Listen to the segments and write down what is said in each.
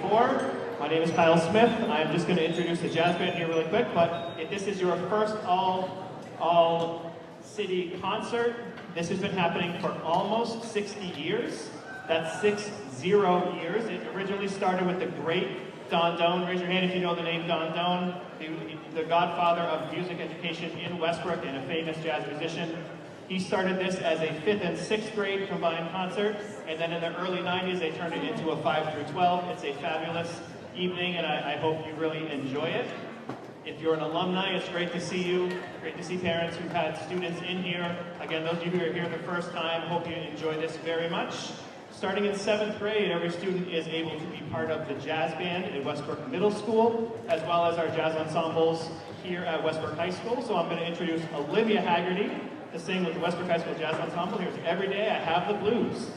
before. My name is Kyle Smith. I'm just going to introduce the jazz band here really quick, but if this is your first all-city concert, this has been happening for almost 60 years. That's 60 years. It originally started with the great Don Doan. Raise your hand if you know the name Don Doan, the godfather of music education in Westbrook and a famous jazz musician. He started this as a 5th and 6th grade combined concert, and then in the early 90s they turned it into a 5 through 12. It's a fabulous evening, and I hope you really enjoy it. If you're an alumni, it's great to see you. Great to see parents who've had students in here. Again, those of you who are here the first time, hope you enjoy this very much. Starting in 7th grade, every student is able to be part of the jazz band at Westbrook Middle School, as well as our jazz ensembles here at Westbrook High School. So I'm going to introduce Olivia Haggerty to sing with the Westbrook High School Jazz Ensemble. Here's Every Day I Have the Blues.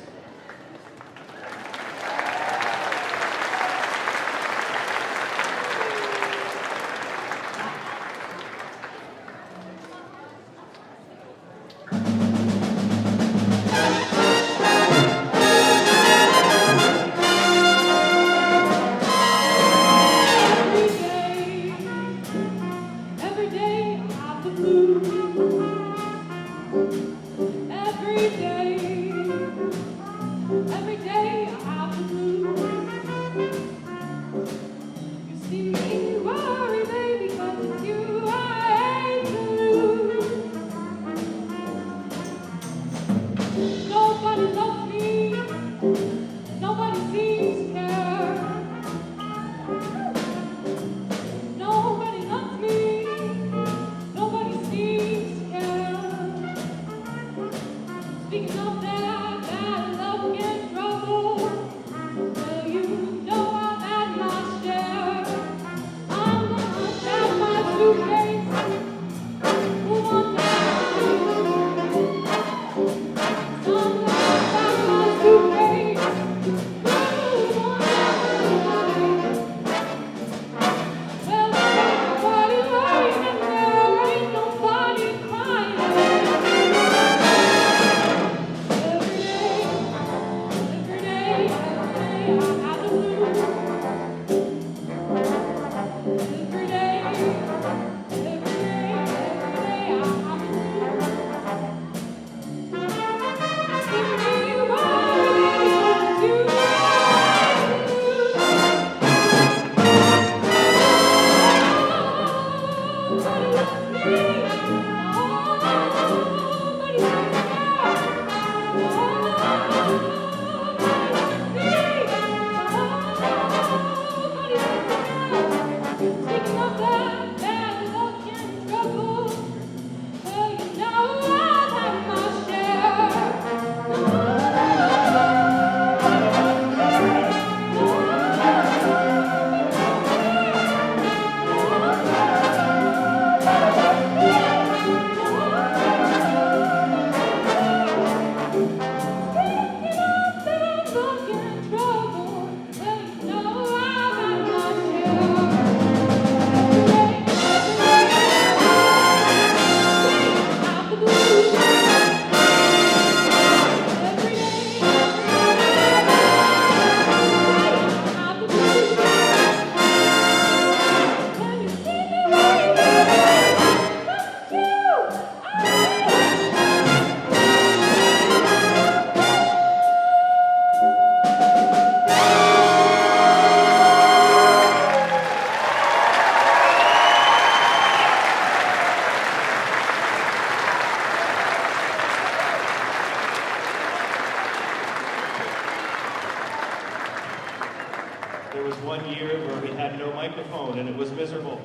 There was one year where we had no microphone and it was miserable.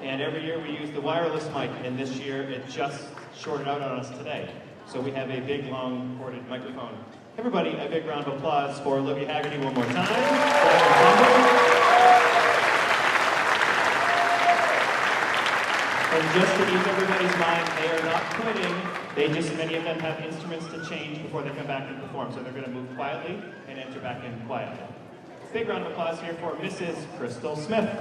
And every year we use the wireless mic, and this year it just shorted out on us today. So we have a big, long, corded microphone. Everybody, a big round of applause for Olivia Haggerty one more time. And just to ease everybody's mind, they are not quitting. Many of them have instruments to change before they come back and perform. So they're going to move quietly and enter back in quietly. Big round of applause here for Mrs. Crystal Smith. The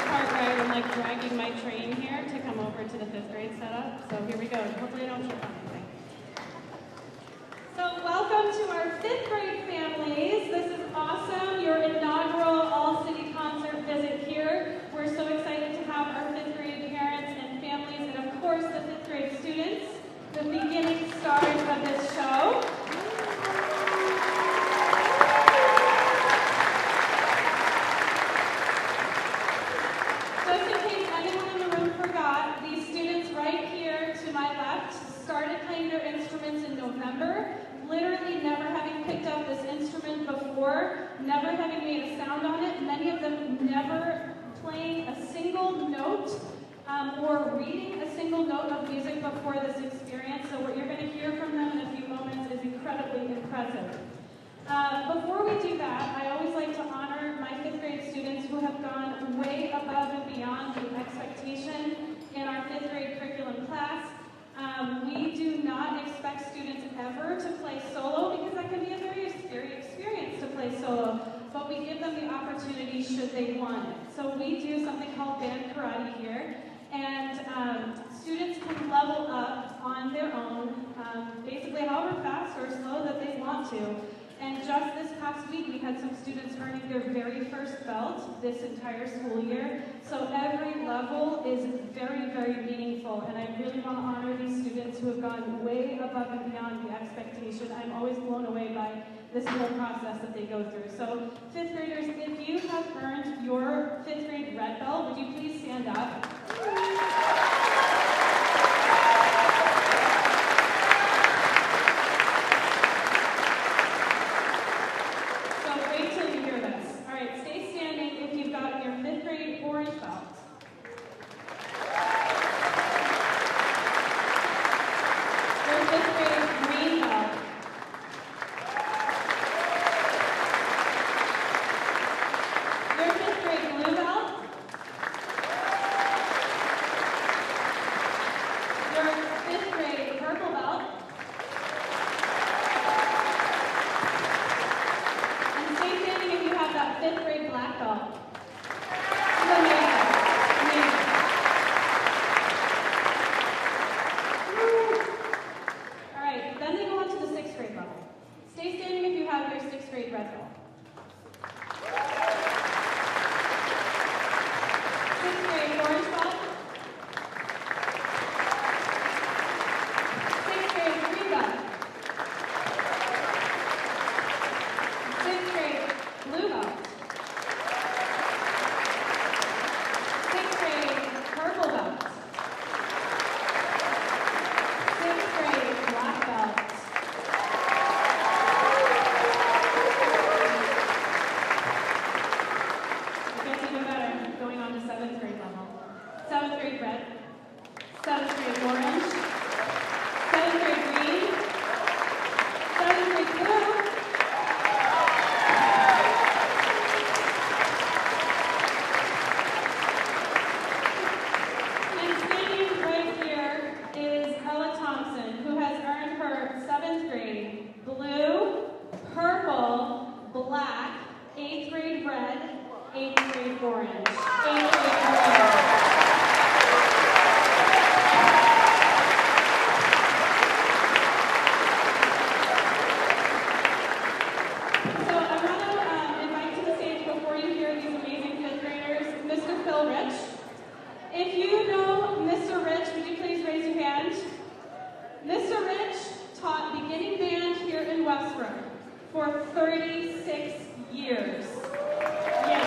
part where I'm like dragging my train here to come over to the 5th grade setup. So here we go. Hopefully I don't trip on anything. playing their instruments in November, literally never having picked up this instrument before, never having made a sound on it, many of them never playing a single note or reading a single note of music before this experience. So what you're going to hear from them in a few moments is incredibly impressive. Before we do that, I always like to honor my 5th grade students who have gone way above and beyond the expectation in our 5th grade curriculum class. We do not expect students ever to play solo because that can be a very scary experience to play solo, but we give them the opportunity should they want it. So we do something called band karate here, and students can level up on their own, basically however fast or slow that they want to. And just this past week, we had some students earning their very first belt this entire school year. So every level is very, very meaningful. And I really want to honor these students who have gone way above and beyond the expectation. I'm always blown away by this whole process that they go through. So 5th graders, if you have earned your 5th grade red belt, would you please stand up? Orange belt. Your 5th grade green belt. Your 5th grade blue belt. Your 5th grade purple belt. And stay standing if you have that 5th grade black belt. Red belt. 6th grade orange belt. 6th grade green belt. 6th grade blue belt. 6th grade purple belt. 6th grade black belt. Going on to 7th grade level. 7th grade red, 7th grade orange, 7th grade green, 7th grade blue, and standing right here is Ella Thompson, who has earned her 7th grade blue, purple, black, 8th grade red, 8th grade orange. 8th grade orange. So I want to invite to the stage before you hear these amazing 5th graders, Mr. Phil Rich. If you know Mr. Rich, would you please raise your hand? Mr. Rich taught beginning band here in Westbrook for 36 years. Yes.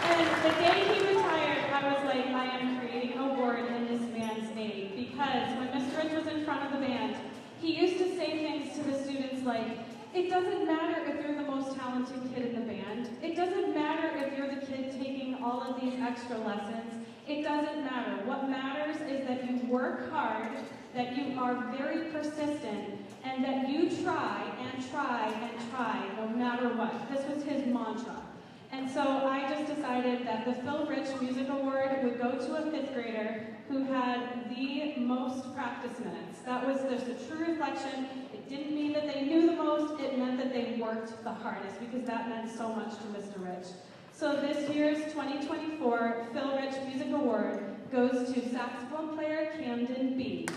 And the day he retired, I was like, I am creating a award in this man's name, because when Mr. Rich was in front of the band, he used to say things to the students like, it doesn't matter if you're the most talented kid in the band. It doesn't matter if you're the kid taking all of these extra lessons. It doesn't matter. What matters is that you work hard, that you are very persistent, and that you try and try and try no matter what. This was his mantra. And so I just decided that the Phil Rich Music Award would go to a 5th grader who had the most practice minutes. That was just a true reflection. It didn't mean that they knew the most, it meant that they worked the hardest, because that meant so much to Mr. Rich. So this year's 2024 Phil Rich Music Award goes to saxophone player Camden B.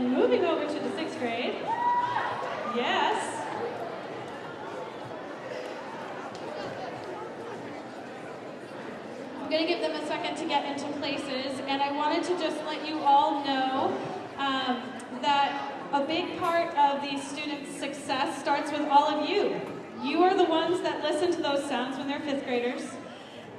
And moving over to the 6th grade. Yes. I'm going to give them a second to get into places, and I wanted to just let you all know that a big part of these students' success starts with all of you. You are the ones that listen to those sounds when they're 5th graders,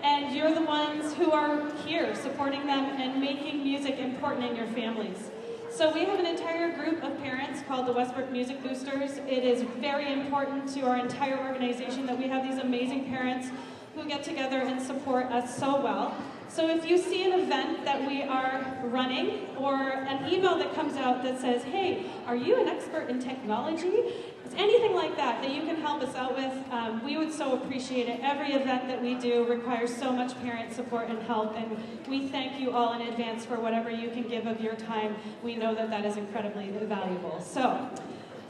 and you're the ones who are here supporting them and making music important in your families. So we have an entire group of parents called the Westbrook Music Boosters. It is very important to our entire organization that we have these amazing parents who get together and support us so well. So if you see an event that we are running or an email that comes out that says, hey, are you an expert in technology? It's anything like that that you can help us out with, we would so appreciate it. Every event that we do requires so much parent support and help, and we thank you all in advance for whatever you can give of your time. We know that that is incredibly valuable. So,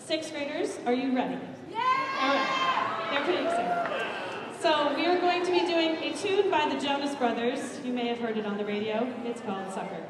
6th graders, are you ready? Yeah! All right. They're pretty excited. So we are going to be doing a tune by the Jonas Brothers. You may have heard it on the radio. It's called Sucker.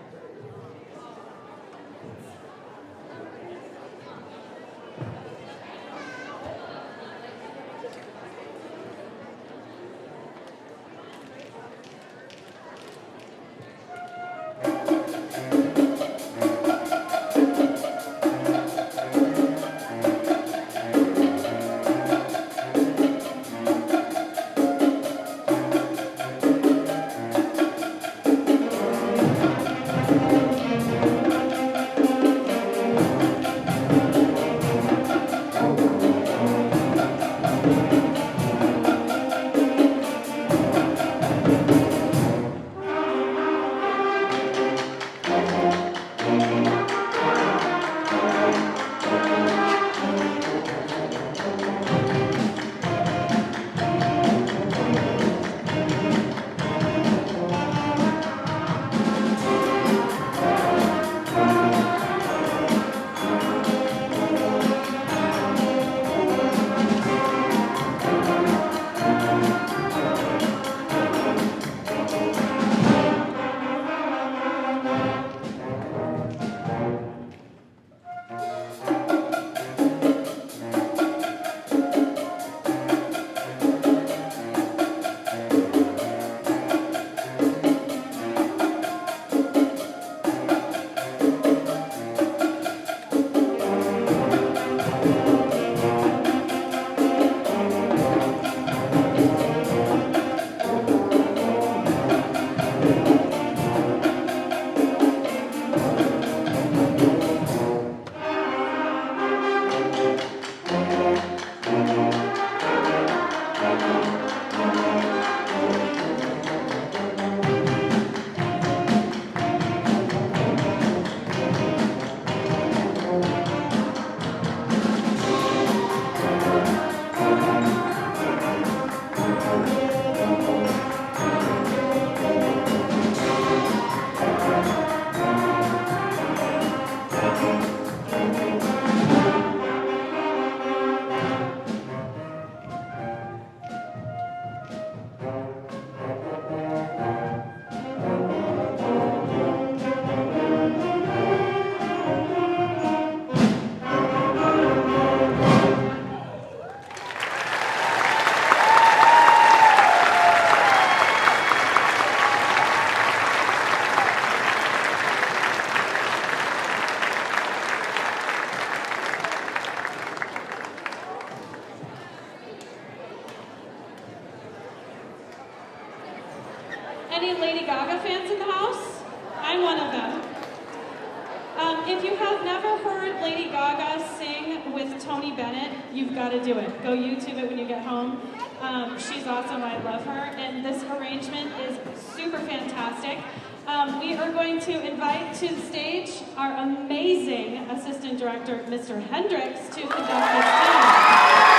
Any Lady Gaga fans in the house? I'm one of them. If you have never heard Lady Gaga sing with Tony Bennett, you've got to do it. Go YouTube it when you get home. She's awesome. I love her. And this arrangement is super fantastic. We are going to invite to the stage our amazing assistant director, Mr. Hendricks, to conduct this song.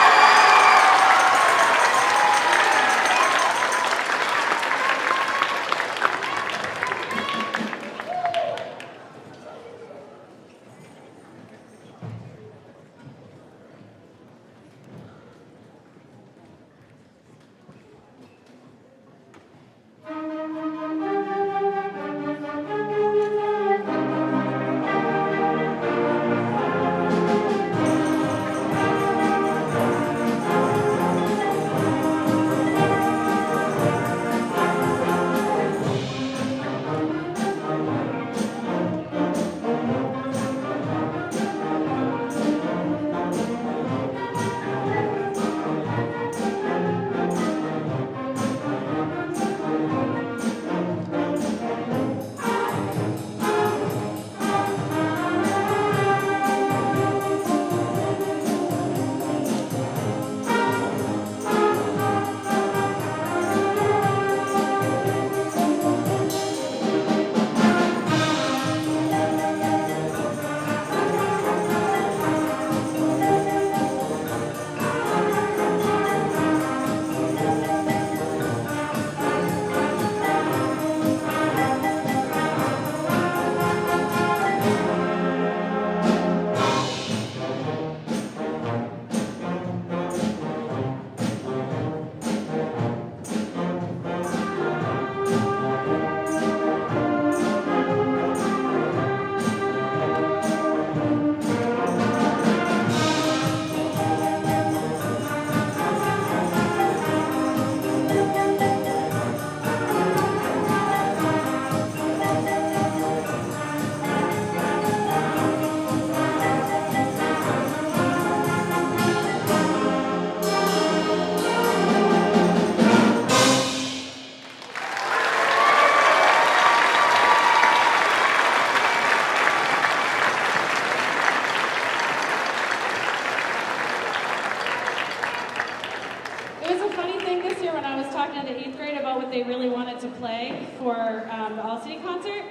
talking to the 8th grade about what they really wanted to play for the All-City concert,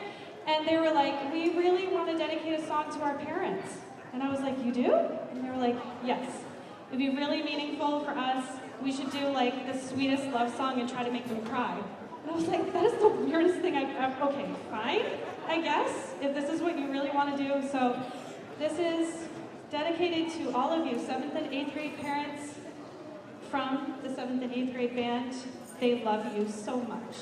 and they were like, we really want to dedicate a song to our parents. And I was like, you do? And they were like, yes. It'd be really meaningful for us. We should do like the sweetest love song and try to make them cry. And I was like, that is the weirdest thing I've ever, okay, fine, I guess, if this is what you really want to do. So this is dedicated to all of you 7th and 8th grade parents from the 7th and 8th grade band. They love you so much.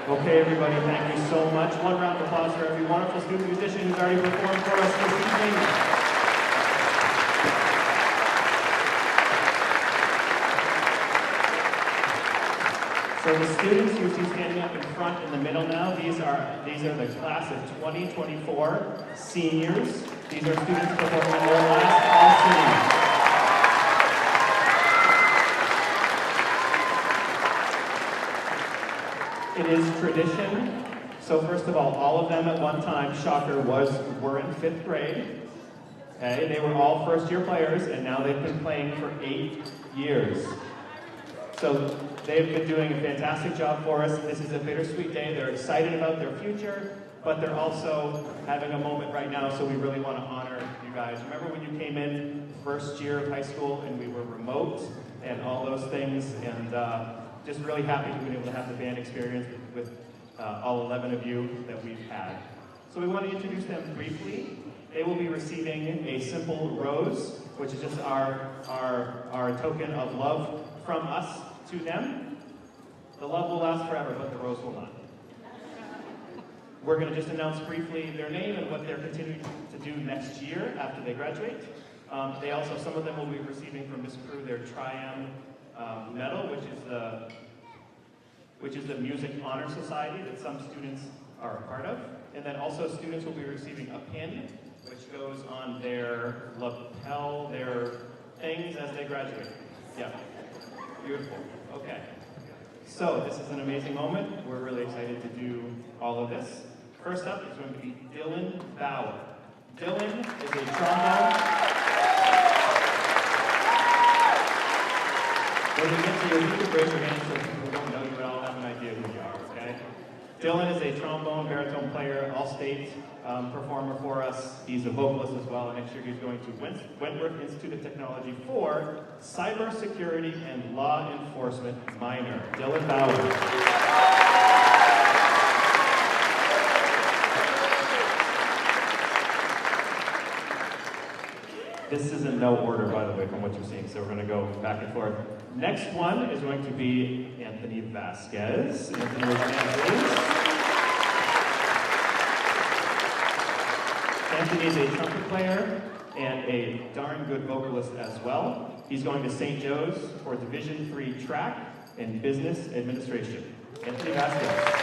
Okay, everybody, thank you so much. One round of applause for every wonderful student musician who's already performed for us this evening. So the students you see standing up in front in the middle now, these are the class of 2024 seniors. These are students performing their last all singing. It is tradition. So first of all of them at one time, shocker, were in 5th grade. Okay, they were all first-year players, and now they've been playing for 8 years. So they've been doing a fantastic job for us. This is a bittersweet day. They're excited about their future, but they're also having a moment right now, so we really want to honor you guys. Remember when you came in first year of high school and we were remote and all those things, and just really happy to be able to have the band experience with all 11 of you that we've had. So we want to introduce them briefly. They will be receiving a simple rose, which is just our token of love from us to them. The love will last forever, but the rose will not. We're going to just announce briefly their name and what they're continuing to do next year after they graduate. They also, some of them will be receiving from Miss Crew their Triam medal, which is the Music Honor Society that some students are a part of. And then also students will be receiving a pin, which goes on their lapel, their things as they graduate. Yeah, beautiful. Okay. So this is an amazing moment. We're really excited to do all of this. First up is going to be Dylan Bauer. Dylan is a trombone. When we get to you, you can raise your hand so people don't know you, but I'll have an idea who you are, okay? Dylan is a trombone, baritone player, all-state performer for us. He's a vocalist as well, and next year he's going to Westbrook Institute of Technology for Cybersecurity and Law Enforcement minor. Dylan Bauer. This is in no order, by the way, from what you're seeing, so we're going to go back and forth. Next one is going to be Anthony Vasquez. Anthony, raise your hand, please. Anthony is a trumpet player and a darn good vocalist as well. He's going to St. Joe's for Division III track in Business Administration. Anthony Vasquez.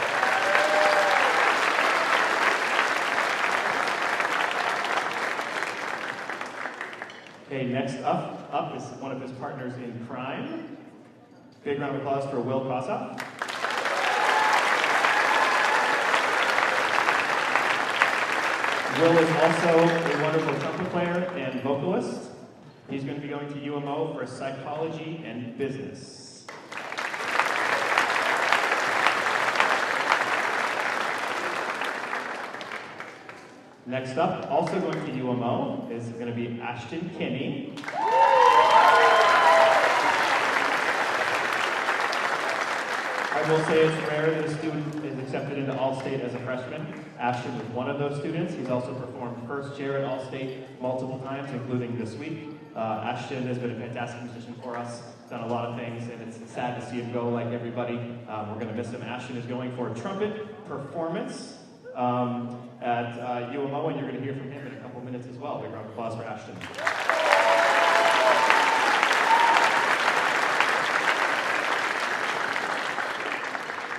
Okay, next up is one of his partners in crime. Big round of applause for Will Kossoff. Will is also a wonderful trumpet player and vocalist. He's going to be going to UMO for psychology and business. Next up, also going to UMO, is going to be Ashton Kinney. I will say it's rare that a student is accepted into All-State as a freshman. Ashton was one of those students. He's also performed first chair at All-State multiple times, including this week. Ashton has been a fantastic musician for us, done a lot of things, and it's sad to see him go like everybody. We're going to miss him. Ashton is going for a trumpet performance at UMO, and you're going to hear from him in a couple minutes as well. Big round of applause for Ashton.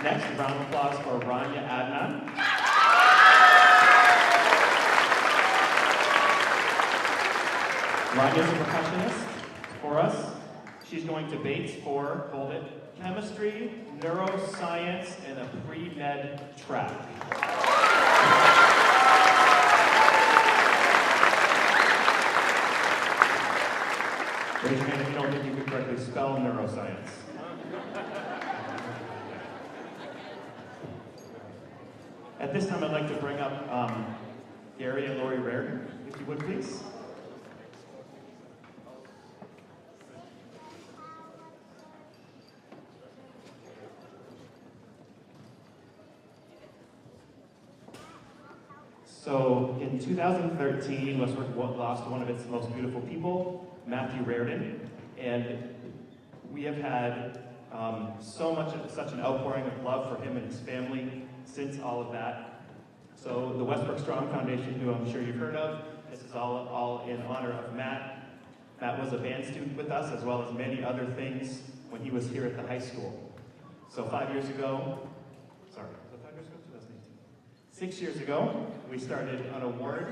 Next, a round of applause for Rania Adnan. Rania is a percussionist for us. She's going to Bates for, hold it, chemistry, neuroscience, and a pre-med track. Raise your hand if you don't think you can correctly spell neuroscience. At this time, I'd like to bring up Gary and Lori Raridan, if you would, please. So in 2013, Westbrook lost one of its most beautiful people, Matthew Raridan, and we have had such an outpouring of love for him and his family since all of that. So the Westbrook Strong Foundation, who I'm sure you've heard of, this is all in honor of Matt. Matt was a band student with us, as well as many other things when he was here at the high school. So 5 years ago, sorry, was it 5 years ago? 2018. 6 years ago, we started an award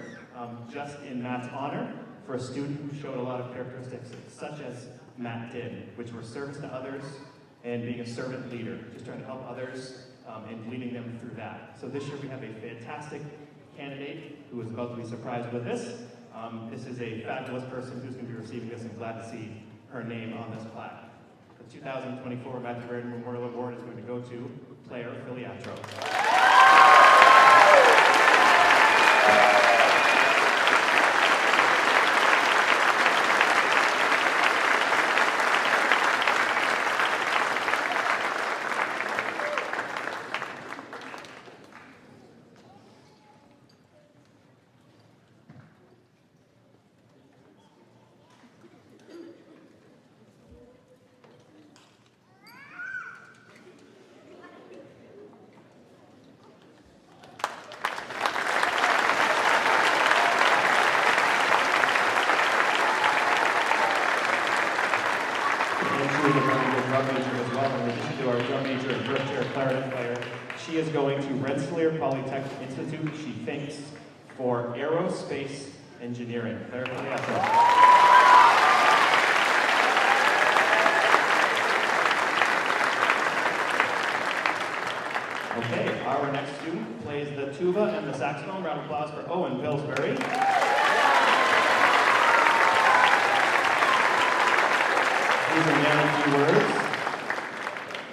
just in Matt's honor for a student who showed a lot of characteristics such as Matt did, which were service to others and being a servant leader, just trying to help others and leading them through that. So this year we have a fantastic candidate who is about to be surprised with this. This is a fabulous person who's going to be receiving this, and glad to see her name on this plaque. The 2024 Matthew Braden Memorial Award is going to go to player Filiatro. She is going to Rensselaer Polytechnic Institute, she thinks, for aerospace engineering. Claire Filiatro. Okay, our next student plays the tuba and the saxophone. Round of applause for Owen Pillsbury. He's a man of few words.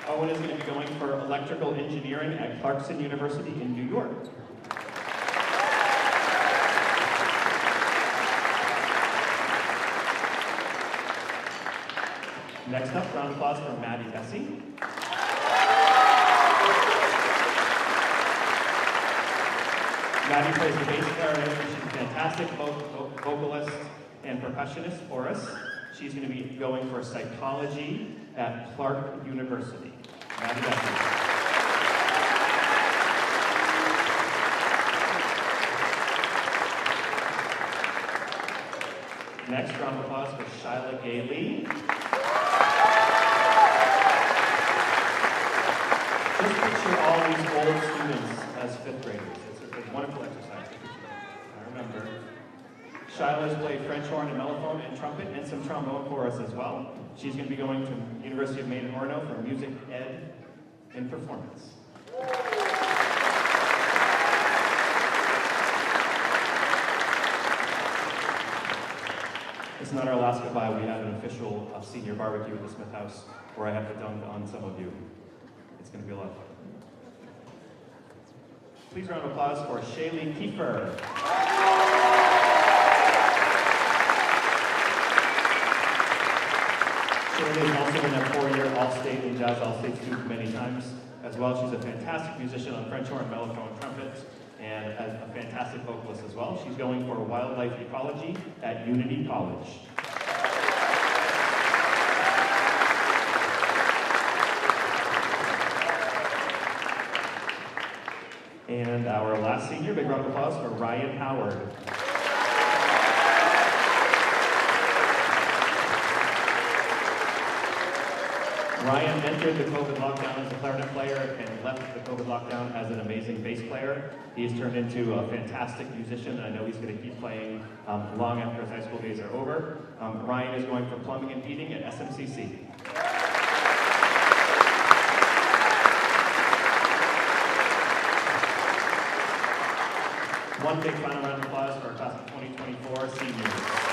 Owen is going to be going for electrical engineering at Clarkson University in New York. Next up, round of applause for Maddie Bessie. Maddie plays the bass clarinet. She's a fantastic vocalist and percussionist for us. She's going to be going for psychology at Clark University. Maddie Bessie. Next, round of applause for Shyla Gailey. Just picture all these old students as fifth graders. It's a wonderful exercise. I remember. Shyla's played French horn and mellophone and trumpet and some trombone for us as well. She's going to be going to University of Maine Orono for music ed and performance. It's not our last goodbye. We have an official senior barbecue at the Smith House where I have to dunk on some of you. It's going to be a lot of fun. Please round of applause for Shaylee Kiefer. Shaylee has also been a 4-year All-State and Jazz All-State student many times as well. She's a fantastic musician on French horn, mellophone, trumpet, and a fantastic vocalist as well. She's going for wildlife ecology at Unity College. And our last senior, big round of applause for Ryan Howard. Ryan entered the COVID lockdown as a clarinet player and left the COVID lockdown as an amazing bass player. He's turned into a fantastic musician, and I know he's going to keep playing long after his high school days are over. Ryan is going for plumbing and heating at SMCC. One big final round of applause for our class of 2024 seniors.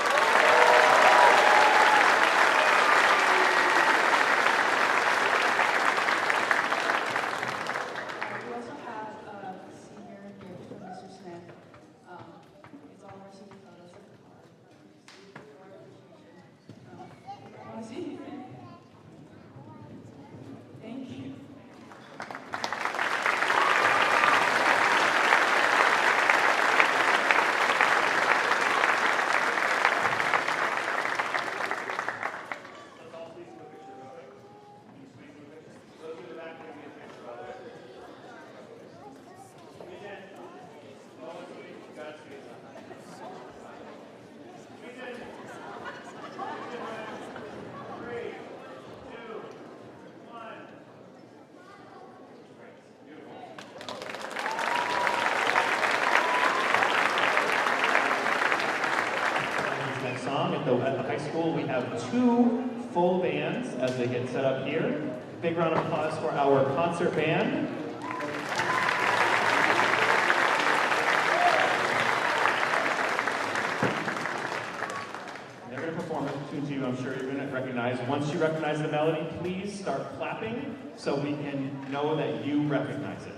at the high school, we have 2 full bands as they get set up here. Big round of applause for our concert band. They're going to perform a tune to you I'm sure you're going to recognize. Once you recognize the melody, please start clapping so we can know that you recognize it.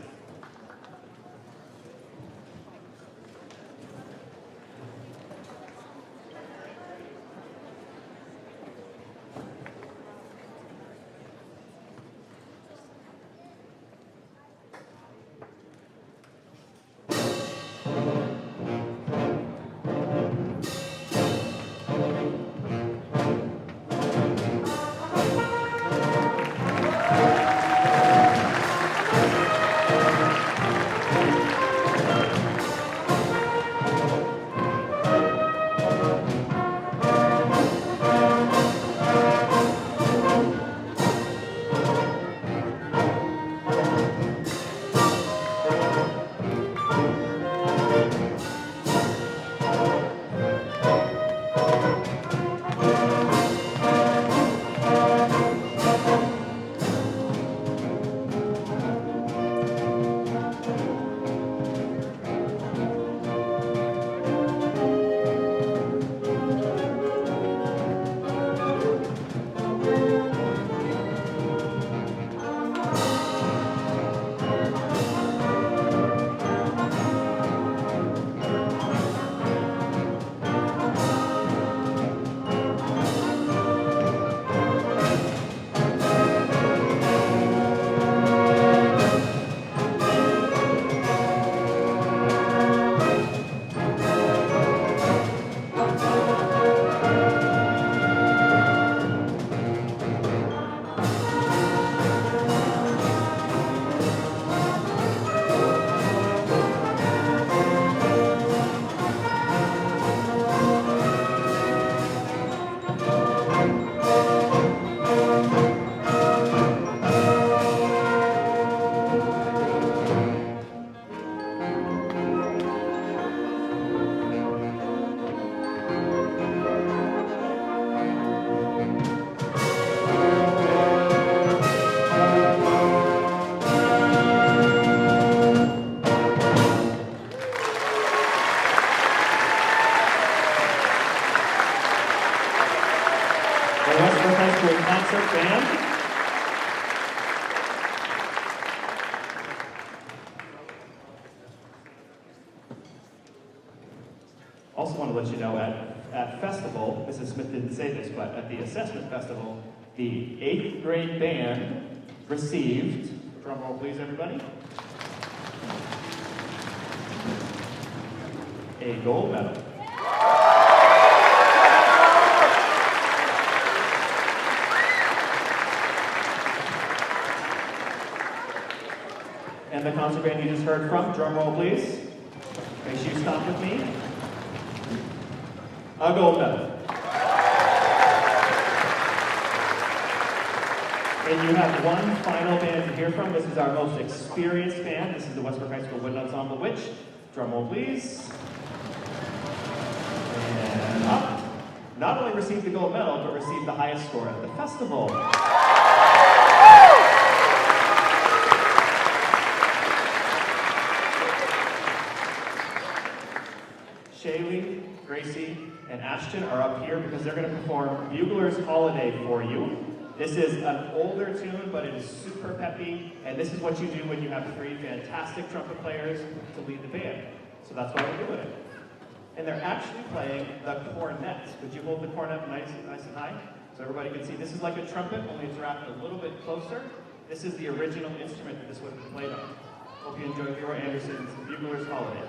Westbrook High School Concert Band. Also want to let you know at festival, Mrs. Smith didn't say this, but at the assessment festival, the 8th grade band received, drum roll please everybody, a gold medal. And the concert band you just heard from, drum roll please. Make sure you stop with me. A gold medal. And you have one final band to hear from. This is our most experienced band. This is the Westbrook High School Wind Ensemble, which, drum roll please. And up. Not only received the gold medal, but received the highest score at the festival. Shaylee, Gracie, and Ashton are up here because they're going to perform Bugler's Holiday for you. This is an older tune, but it is super peppy, and this is what you do when you have 3 fantastic trumpet players to lead the band. So that's why we're doing it. And they're actually playing the cornet. Would you hold the cornet nice and high so everybody can see? This is like a trumpet, only it's wrapped a little bit closer. This is the original instrument that this would have been played on. Hope you enjoy Leroy Anderson's Bugler's Holiday.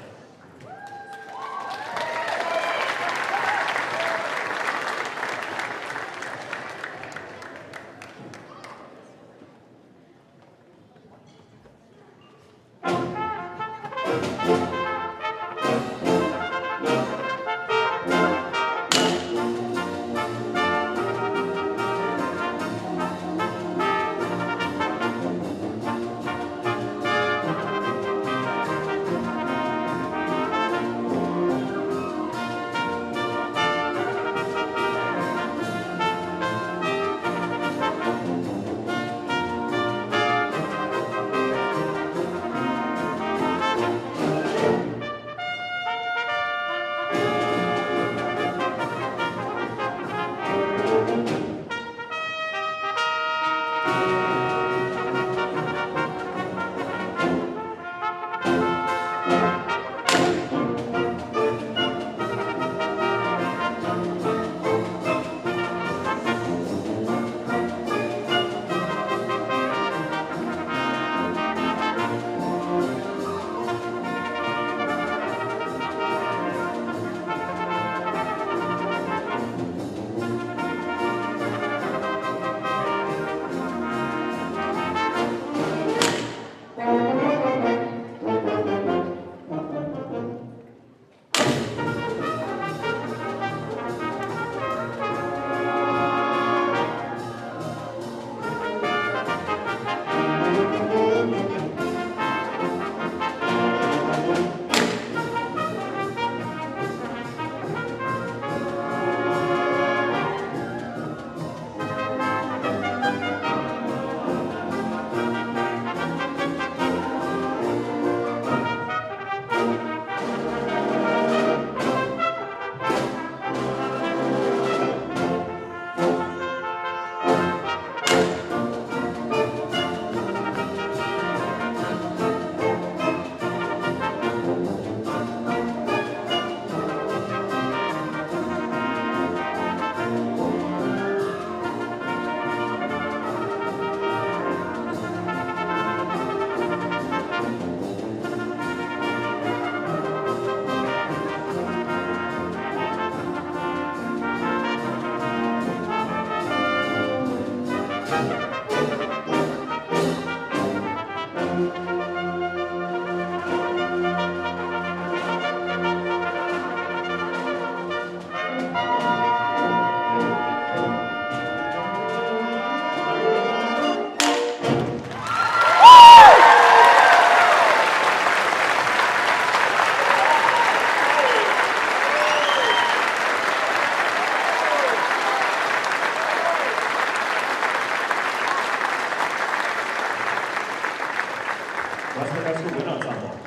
Westbrook High School Wind Ensemble.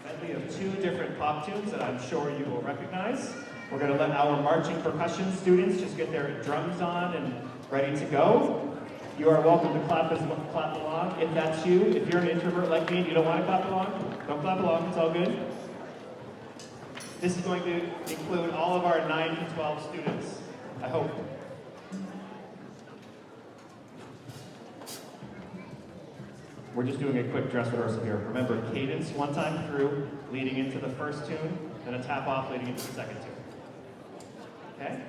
Medley of two different pop tunes that I'm sure you will recognize. We're going to let our marching percussion students just get their drums on and ready to go. You are welcome to clap along if that's you. If you're an introvert like me and you don't want to clap along, don't clap along, it's all good. This is going to include all of our 9 to 12 students, I hope. We're just doing a quick dress rehearsal here. Remember, cadence one time through, leading into the first tune, then a tap off leading into the second tune. Okay?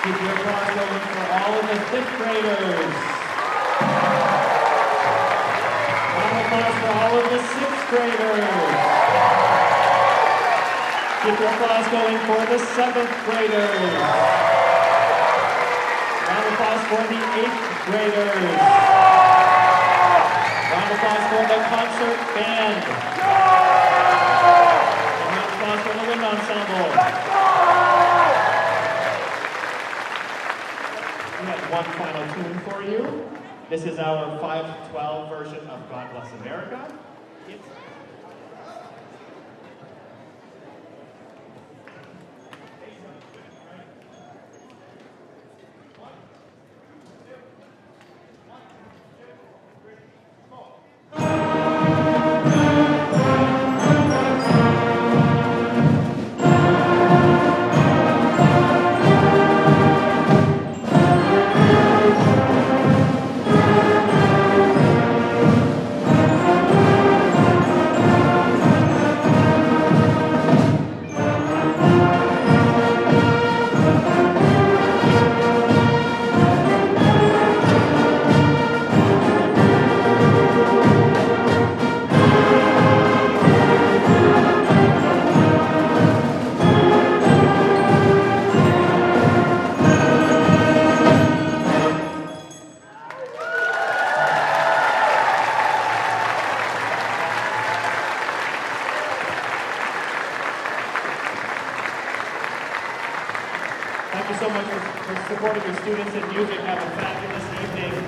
Keep your applause going for all of the 5th graders. Round of applause for all of the 6th graders. Keep your applause going for the 7th graders. Round of applause for the 8th graders. Round of applause for the concert band. And round of applause for the wind ensemble. We have one final tune for you. This is our 5/12 version of God Bless America. Thank you so much for supporting your students in music. Have a fabulous evening.